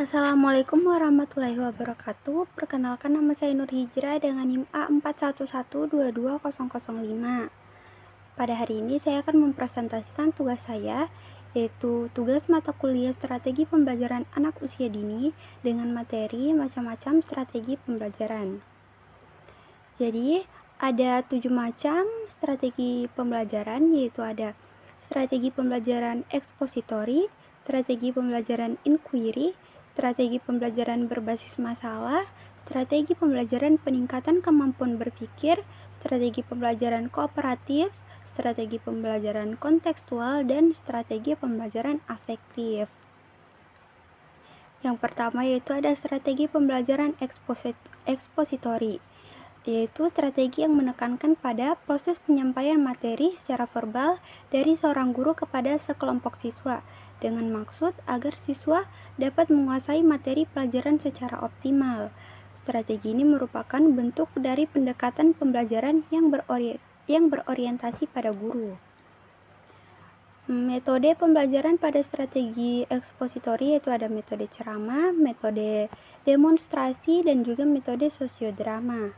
Assalamualaikum warahmatullahi wabarakatuh. Perkenalkan, nama saya Nur Hijrah dengan NIM A41122005. Pada hari ini saya akan mempresentasikan tugas saya, yaitu tugas mata kuliah strategi pembelajaran anak usia dini dengan materi macam-macam strategi pembelajaran. Jadi, ada 7 macam strategi pembelajaran, yaitu ada strategi pembelajaran ekspositori, strategi pembelajaran inquiry, strategi pembelajaran berbasis masalah, strategi pembelajaran peningkatan kemampuan berpikir, strategi pembelajaran kooperatif, strategi pembelajaran kontekstual, dan strategi pembelajaran afektif. Yang pertama yaitu ada strategi pembelajaran ekspositori, yaitu strategi yang menekankan pada proses penyampaian materi secara verbal dari seorang guru kepada sekelompok siswa, dengan maksud agar siswa dapat menguasai materi pelajaran secara optimal. Strategi ini merupakan bentuk dari pendekatan pembelajaran yang berorientasi pada guru. Metode pembelajaran pada strategi ekspositori yaitu ada metode ceramah, metode demonstrasi, dan juga metode sosiodrama.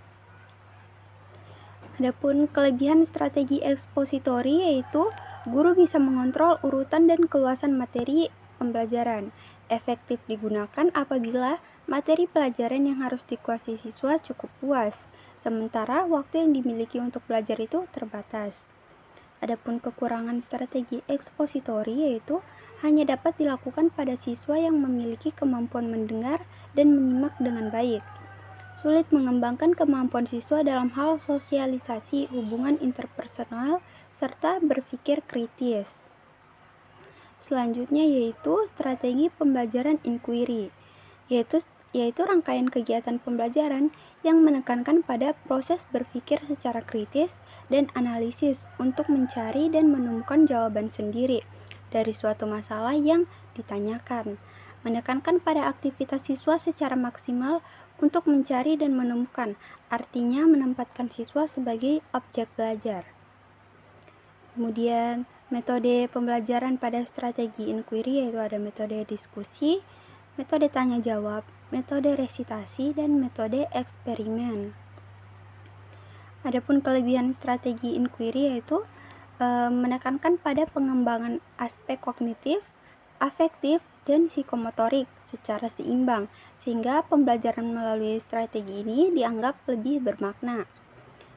Adapun kelebihan strategi ekspositori yaitu guru bisa mengontrol urutan dan keluasan materi pembelajaran. Efektif digunakan apabila materi pelajaran yang harus dikuasai siswa cukup luas, sementara waktu yang dimiliki untuk belajar itu terbatas. Adapun kekurangan strategi ekspositori yaitu hanya dapat dilakukan pada siswa yang memiliki kemampuan mendengar dan menyimak dengan baik. Sulit mengembangkan kemampuan siswa dalam hal sosialisasi, hubungan interpersonal, serta berpikir kritis. Selanjutnya yaitu strategi pembelajaran inquiry, yaitu rangkaian kegiatan pembelajaran yang menekankan pada proses berpikir secara kritis dan analisis untuk mencari dan menemukan jawaban sendiri dari suatu masalah yang ditanyakan, menekankan pada aktivitas siswa secara maksimal untuk mencari dan menemukan, artinya menempatkan siswa sebagai objek belajar. Kemudian metode pembelajaran pada strategi inquiry yaitu ada metode diskusi, metode tanya jawab, metode resitasi, dan metode eksperimen. Adapun kelebihan strategi inquiry yaitu menekankan pada pengembangan aspek kognitif, afektif, dan psikomotorik secara seimbang, sehingga pembelajaran melalui strategi ini dianggap lebih bermakna.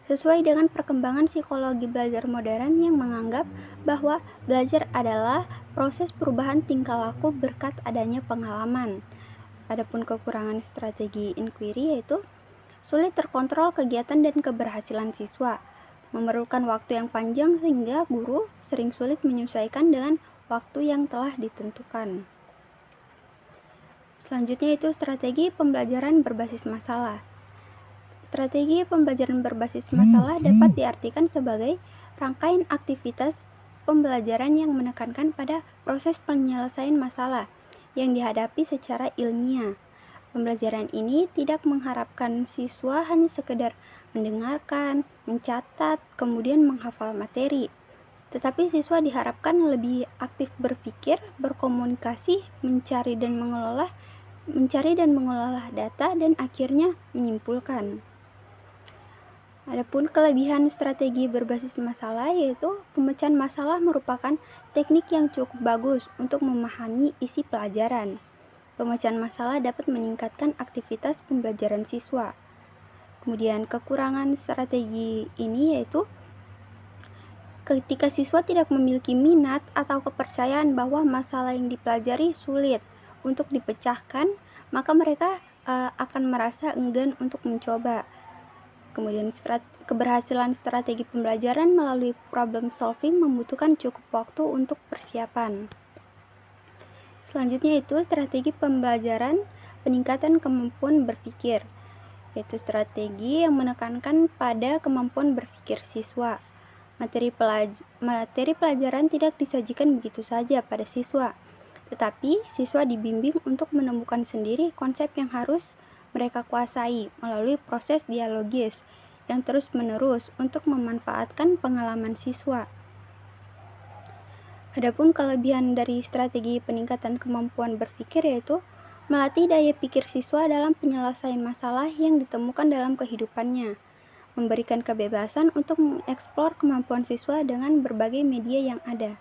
Sesuai dengan perkembangan psikologi belajar modern yang menganggap bahwa belajar adalah proses perubahan tingkah laku berkat adanya pengalaman. Adapun kekurangan strategi inquiry yaitu sulit terkontrol kegiatan dan keberhasilan siswa, memerlukan waktu yang panjang sehingga guru sering sulit menyesuaikan dengan waktu yang telah ditentukan. Selanjutnya itu strategi pembelajaran berbasis masalah. Strategi pembelajaran berbasis masalah dapat diartikan sebagai rangkaian aktivitas pembelajaran yang menekankan pada proses penyelesaian masalah yang dihadapi secara ilmiah. Pembelajaran ini tidak mengharapkan siswa hanya sekedar mendengarkan, mencatat, kemudian menghafal materi. Tetapi siswa diharapkan lebih aktif berpikir, berkomunikasi, mencari dan mengolah data, dan akhirnya menyimpulkan. Adapun kelebihan strategi berbasis masalah yaitu pemecahan masalah merupakan teknik yang cukup bagus untuk memahami isi pelajaran. Pemecahan masalah dapat meningkatkan aktivitas pembelajaran siswa. Kemudian kekurangan strategi ini yaitu ketika siswa tidak memiliki minat atau kepercayaan bahwa masalah yang dipelajari sulit untuk dipecahkan, maka mereka akan merasa enggan untuk mencoba. Kemudian keberhasilan strategi pembelajaran melalui problem solving membutuhkan cukup waktu untuk persiapan. Selanjutnya itu strategi pembelajaran peningkatan kemampuan berpikir, yaitu strategi yang menekankan pada kemampuan berpikir siswa. Materi pelajaran tidak disajikan begitu saja pada siswa, tetapi siswa dibimbing untuk menemukan sendiri konsep yang harus mereka kuasai melalui proses dialogis yang terus-menerus untuk memanfaatkan pengalaman siswa. Adapun kelebihan dari strategi peningkatan kemampuan berpikir yaitu melatih daya pikir siswa dalam penyelesaian masalah yang ditemukan dalam kehidupannya, memberikan kebebasan untuk mengeksplor kemampuan siswa dengan berbagai media yang ada.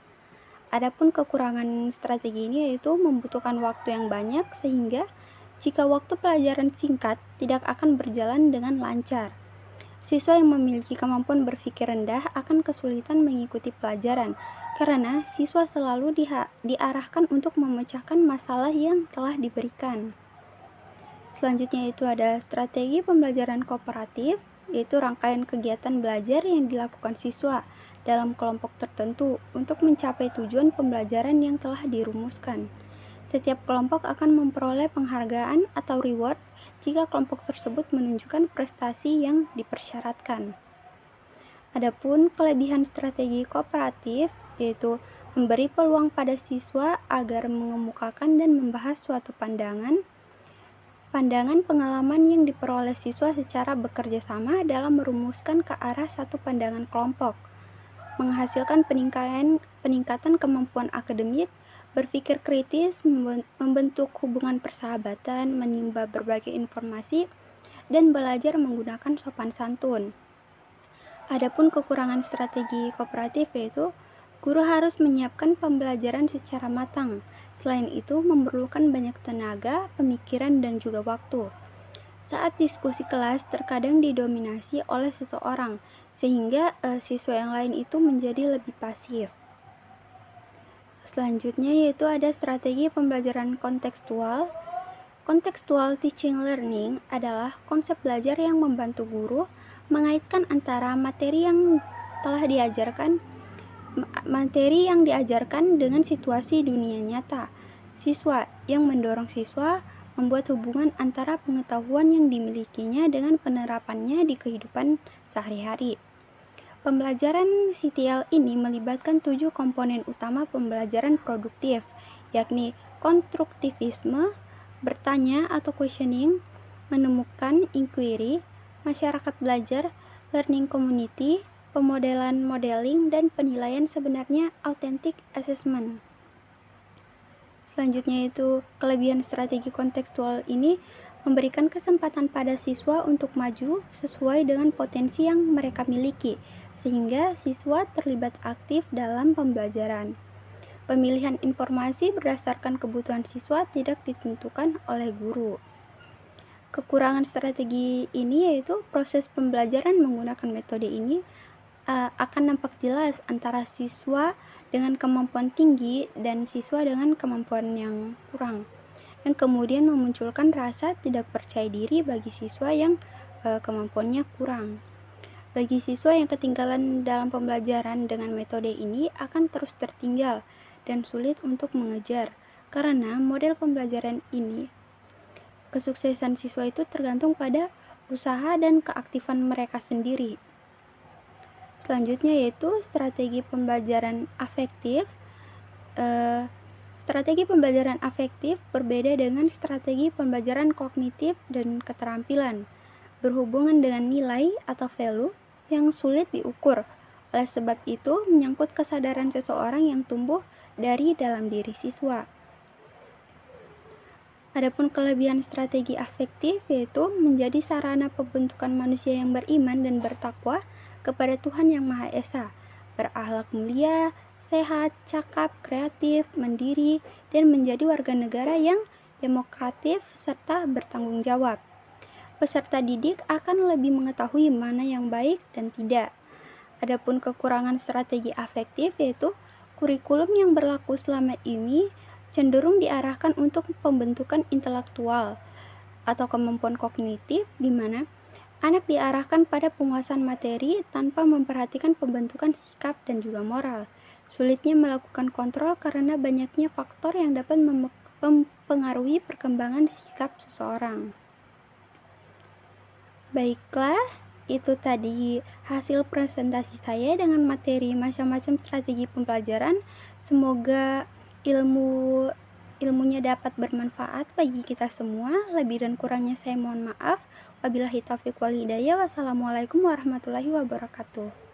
Adapun kekurangan strategi ini yaitu membutuhkan waktu yang banyak sehingga jika waktu pelajaran singkat tidak akan berjalan dengan lancar. Siswa yang memiliki kemampuan berpikir rendah akan kesulitan mengikuti pelajaran karena siswa selalu diarahkan untuk memecahkan masalah yang telah diberikan. Selanjutnya itu ada strategi pembelajaran kooperatif, yaitu rangkaian kegiatan belajar yang dilakukan siswa dalam kelompok tertentu untuk mencapai tujuan pembelajaran yang telah dirumuskan. Setiap kelompok akan memperoleh penghargaan atau reward jika kelompok tersebut menunjukkan prestasi yang dipersyaratkan. Adapun kelebihan strategi kooperatif yaitu memberi peluang pada siswa agar mengemukakan dan membahas suatu pandangan pengalaman yang diperoleh siswa secara bekerja sama dalam merumuskan ke arah satu pandangan kelompok, menghasilkan peningkatan kemampuan akademik, berpikir kritis, membentuk hubungan persahabatan, menimba berbagai informasi, dan belajar menggunakan sopan santun. Adapun kekurangan strategi kooperatif yaitu guru harus menyiapkan pembelajaran secara matang. Selain itu, memerlukan banyak tenaga, pemikiran, dan juga waktu. Saat diskusi kelas terkadang didominasi oleh seseorang, sehingga siswa yang lain itu menjadi lebih pasif. Selanjutnya yaitu ada strategi pembelajaran kontekstual. Contextual teaching learning adalah konsep belajar yang membantu guru mengaitkan antara materi yang diajarkan dengan situasi dunia nyata. Siswa yang mendorong siswa membuat hubungan antara pengetahuan yang dimilikinya dengan penerapannya di kehidupan sehari-hari. Pembelajaran CTL ini melibatkan 7 komponen utama pembelajaran produktif, yakni konstruktivisme, bertanya atau questioning, menemukan inquiry, masyarakat belajar, learning community, pemodelan modeling, dan penilaian sebenarnya authentic assessment. Selanjutnya itu kelebihan strategi kontekstual ini memberikan kesempatan pada siswa untuk maju sesuai dengan potensi yang mereka miliki, sehingga siswa terlibat aktif dalam pembelajaran. Pemilihan informasi berdasarkan kebutuhan siswa tidak ditentukan oleh guru. Kekurangan strategi ini yaitu proses pembelajaran menggunakan metode ini akan nampak jelas antara siswa dengan kemampuan tinggi dan siswa dengan kemampuan yang kurang, yang kemudian memunculkan rasa tidak percaya diri bagi siswa yang kemampuannya kurang. Bagi siswa yang ketinggalan dalam pembelajaran dengan metode ini akan terus tertinggal dan sulit untuk mengejar, karena model pembelajaran ini, kesuksesan siswa itu tergantung pada usaha dan keaktifan mereka sendiri. Selanjutnya yaitu strategi pembelajaran afektif. Strategi pembelajaran afektif berbeda dengan strategi pembelajaran kognitif dan keterampilan, berhubungan dengan nilai atau value yang sulit diukur. Oleh sebab itu, menyangkut kesadaran seseorang yang tumbuh dari dalam diri siswa. Adapun kelebihan strategi afektif yaitu menjadi sarana pembentukan manusia yang beriman dan bertakwa kepada Tuhan Yang Maha Esa, berakhlak mulia, sehat, cakap, kreatif, mandiri, dan menjadi warga negara yang demokratif serta bertanggung jawab. Peserta didik akan lebih mengetahui mana yang baik dan tidak. Adapun kekurangan strategi afektif yaitu kurikulum yang berlaku selama ini cenderung diarahkan untuk pembentukan intelektual atau kemampuan kognitif, di mana anak diarahkan pada penguasaan materi tanpa memperhatikan pembentukan sikap dan juga moral. Sulitnya melakukan kontrol karena banyaknya faktor yang dapat mempengaruhi perkembangan sikap seseorang. Baiklah, itu tadi hasil presentasi saya dengan materi macam-macam strategi pembelajaran. Semoga ilmunya dapat bermanfaat bagi kita semua. Lebih dan kurangnya saya mohon maaf. Wabillahi taufiq wal hidayah. Wassalamualaikum warahmatullahi wabarakatuh.